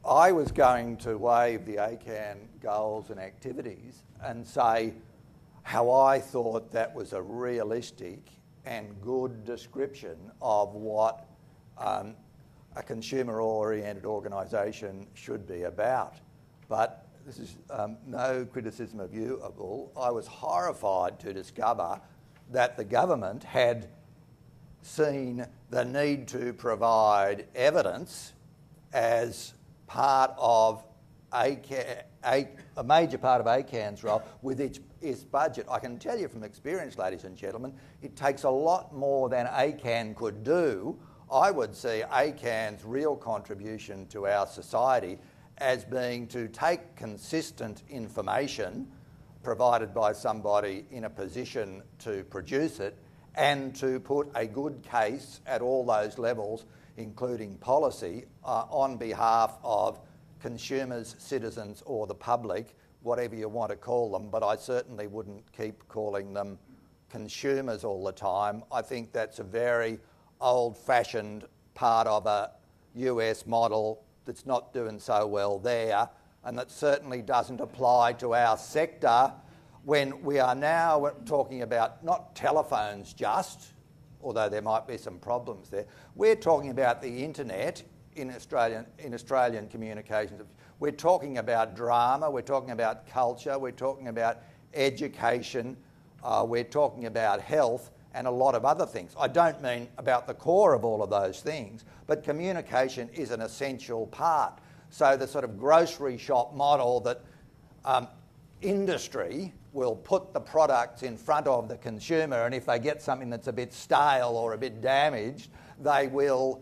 I was going to waive the ACCAN goals and activities and say how I thought that was a realistic and good description of what a consumer-oriented organisation should be about. But this is no criticism of you, Abul. I was horrified to discover that the government had seen the need to provide evidence as part of ACCAN, a major part of ACCAN's role with its budget. I can tell you from experience, ladies and gentlemen, it takes a lot more than ACCAN could do. I would see ACCAN's real contribution to our society as being to take consistent information provided by somebody in a position to produce it and to put a good case at all those levels, including policy, on behalf of consumers, citizens or the public, whatever you want to call them, but I certainly wouldn't keep calling them consumers all the time. I think that's a very old-fashioned part of a US model that's not doing so well there, and that certainly doesn't apply to our sector when we are now talking about not telephones just, although there might be some problems there. We're talking about the internet in Australian communications. We're talking about drama, we're talking about culture, we're talking about education, we're talking about health and a lot of other things. I don't mean about the core of all of those things, but communication is an essential part. So the sort of grocery shop model that industry will put the products in front of the consumer, and if they get something that's a bit stale or a bit damaged, they will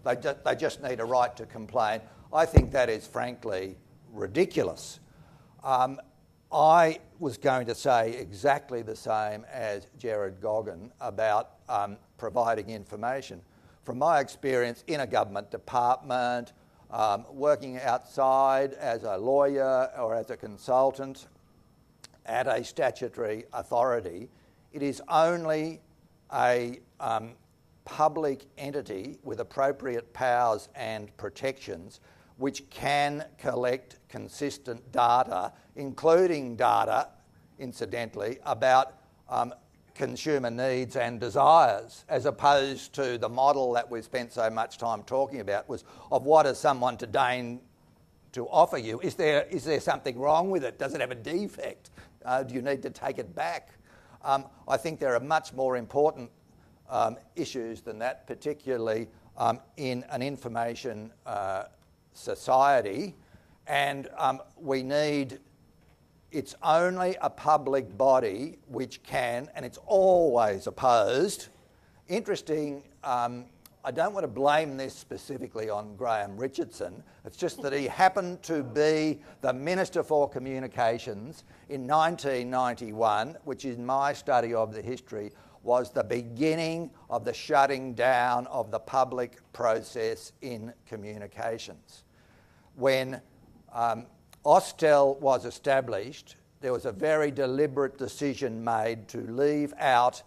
they just need a right to complain. I think that is frankly ridiculous. I was going to say exactly the same as Gerard Goggin about providing information. From my experience in a government department, working outside as a lawyer or as a consultant at a statutory authority, it is only a public entity with appropriate powers and protections which can collect consistent data, including data, incidentally, about consumer needs and desires, as opposed to the model that we've spent so much time talking about was of what is someone to deign to offer you. Is there something wrong with it? Does it have a defect? Do you need to take it back? I think there are much more important issues than that, particularly in an information society, and it's only a public body which can, and it's always opposed. Interesting, I don't want to blame this specifically on Graham Richardson, it's just that he happened to be the Minister for Communications in 1991, which in my study of the history was the beginning of the shutting down of the public process in communications. When Austel was established, there was a very deliberate decision made to leave out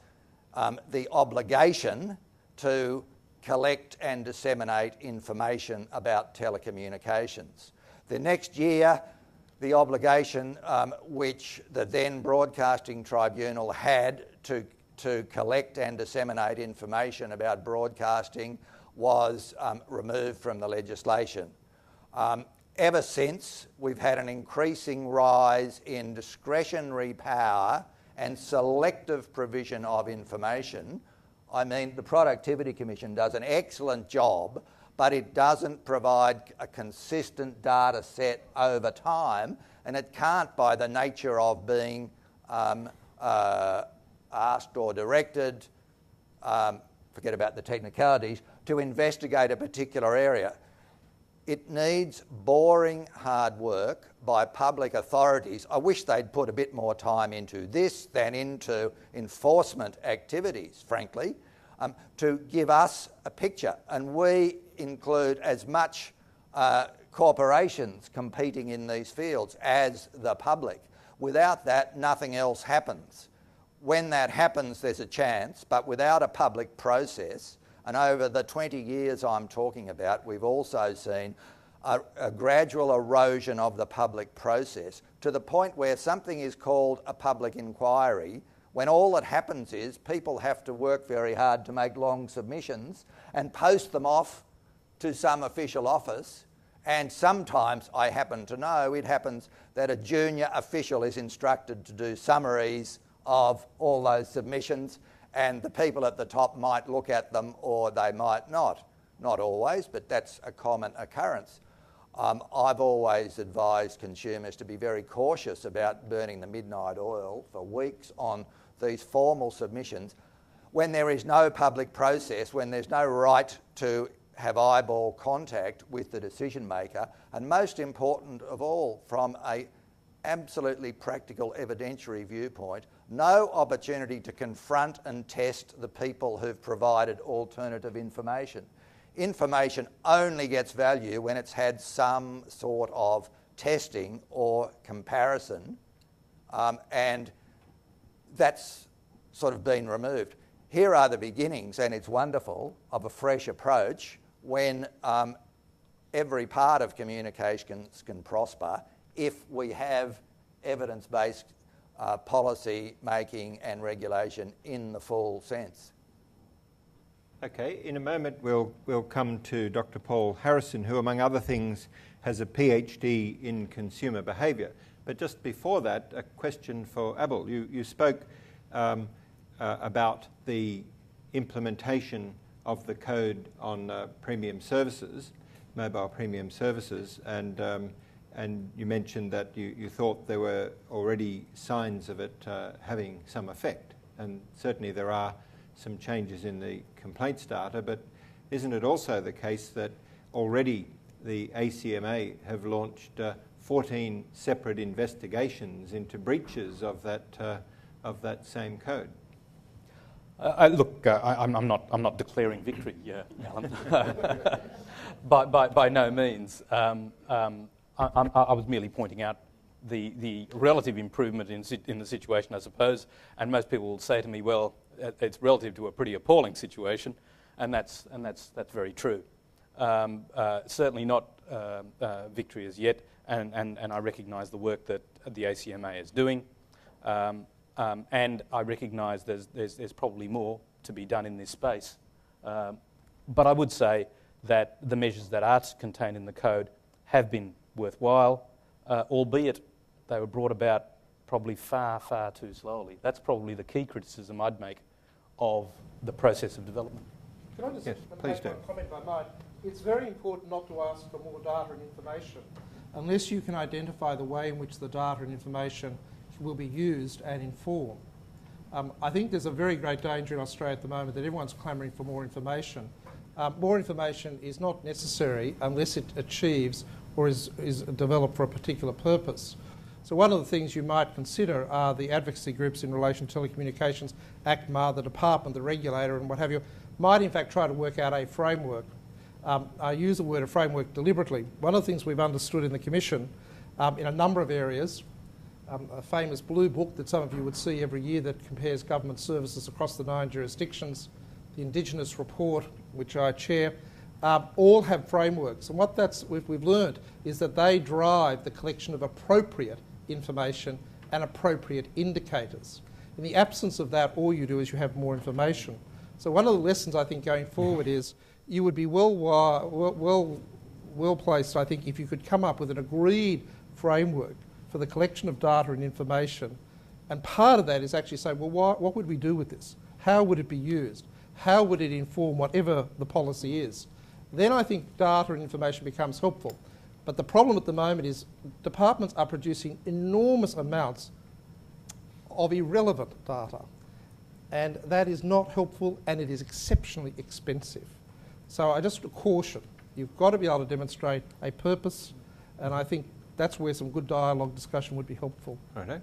the obligation to collect and disseminate information about telecommunications. The next year, the obligation which the then Broadcasting Tribunal had to collect and disseminate information about broadcasting was removed from the legislation. Ever since, we've had an increasing rise in discretionary power and selective provision of information. I mean, the Productivity Commission does an excellent job, but it doesn't provide a consistent data set over time, and it can't, by the nature of being asked or directed, forget about the technicalities, to investigate a particular area. It needs boring hard work by public authorities. I wish they'd put a bit more time into this than into enforcement activities, frankly, to give us a picture. And we include as much corporations competing in these fields as the public. Without that, nothing else happens. When that happens, there's a chance, but without a public process, and over the 20 years I'm talking about, we've also seen a gradual erosion of the public process to the point where something is called a public inquiry, when all that happens is people have to work very hard to make long submissions and post them off to some official office. And sometimes, I happen to know, it happens that a junior official is instructed to do summaries of all those submissions, and the people at the top might look at them or they might not. Not always, but that's a common occurrence. I've always advised consumers to be very cautious about burning the midnight oil for weeks on these formal submissions when there is no public process, when there's no right to have eyeball contact with the decision maker, and most important of all, from an absolutely practical evidentiary viewpoint, no opportunity to confront and test the people who've provided alternative information. Information only gets value when it's had some sort of testing or comparison, and that's sort of been removed. Here are the beginnings, and it's wonderful, of a fresh approach when every part of communications can prosper if we have evidence-based policy making and regulation in the full sense. Okay, in a moment we'll come to Dr. Paul Harrison, who among other things has a PhD in consumer behaviour. But just before that, a question for Abel. You spoke about the implementation of the code on premium services, mobile premium services, and you mentioned that you thought there were already signs of it having some effect, and certainly there are some changes in the complaints data, but isn't it also the case that already the ACMA have launched 14 separate investigations into breaches of that same code? Look, I'm not declaring victory, Alan. by no means. I was merely pointing out the relative improvement in the situation, I suppose, and most people will say to me, well, it's relative to a pretty appalling situation, and that's very true. Certainly not victory as yet, and I recognise the work that the ACMA is doing, and I recognise there's probably more to be done in this space. But I would say that the measures that are contained in the code have been worthwhile, albeit they were brought about probably far, far too slowly. That's probably the key criticism I'd make of the process of development. Can I just yes, make one comment if I might? It's very important not to ask for more data and information unless you can identify the way in which the data and information will be used and informed. I think there's a very great danger in Australia at the moment that everyone's clamouring for more information. More information is not necessary unless it achieves or is developed for a particular purpose. So one of the things you might consider are the advocacy groups in relation to telecommunications, ACCAN, the department, the regulator and what have you, might in fact try to work out a framework. I use the word a framework deliberately. One of the things we've understood in the Commission in a number of areas, a famous blue book that some of you would see every year that compares government services across the 9 jurisdictions, the Indigenous report, which I chair, all have frameworks. And what we've learned is that they drive the collection of appropriate information and appropriate indicators. In the absence of that, all you do is you have more information. So one of the lessons I think going forward is you would be well placed, I think, if you could come up with an agreed framework for the collection of data and information. And part of that is actually say, well, what would we do with this? How would it be used? How would it inform whatever the policy is? Then I think data and information becomes helpful. But the problem at the moment is departments are producing enormous amounts of irrelevant data. And that is not helpful, and it is exceptionally expensive. So I just caution, you've got to be able to demonstrate a purpose, and I think that's where some good dialogue discussion would be helpful. Righto.